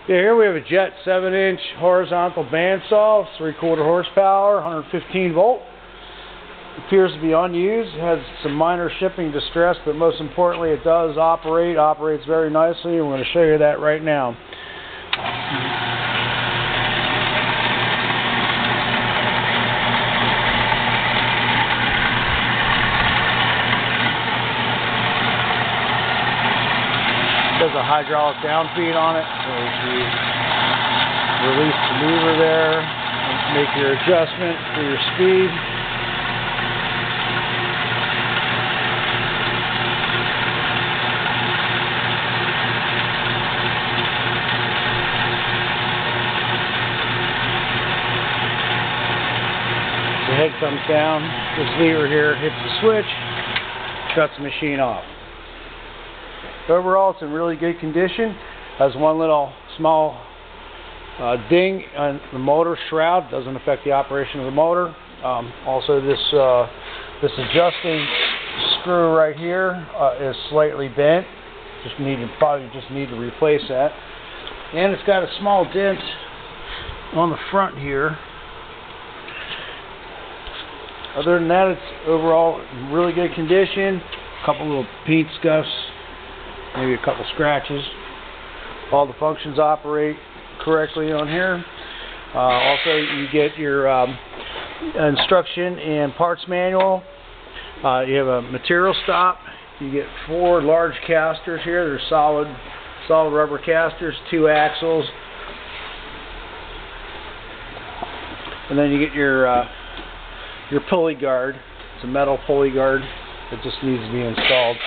Yeah, here we have a Jet 7-inch horizontal bandsaw, 3/4 horsepower, 115 volt. Appears to be unused. It has some minor shipping distress, but most importantly, it does operates very nicely, and we're going to show you that right now. There's a hydraulic down feed on it, so you release the lever there and make your adjustment for your speed. The head comes down, this lever here hits the switch, shuts the machine off. Overall, it's in really good condition. Has one little small ding on the motor shroud. Doesn't affect the operation of the motor. Also, this adjusting screw right here is slightly bent. Probably just need to replace that. And it's got a small dent on the front here. Other than that, it's overall in really good condition. A couple little paint scuffs, maybe a couple scratches. All the functions operate correctly on here. Also, you get your instruction and parts manual. You have a material stop. You get 4 large casters here. They're solid rubber casters, 2 axles, and then you get your pulley guard. It's a metal pulley guard that just needs to be installed.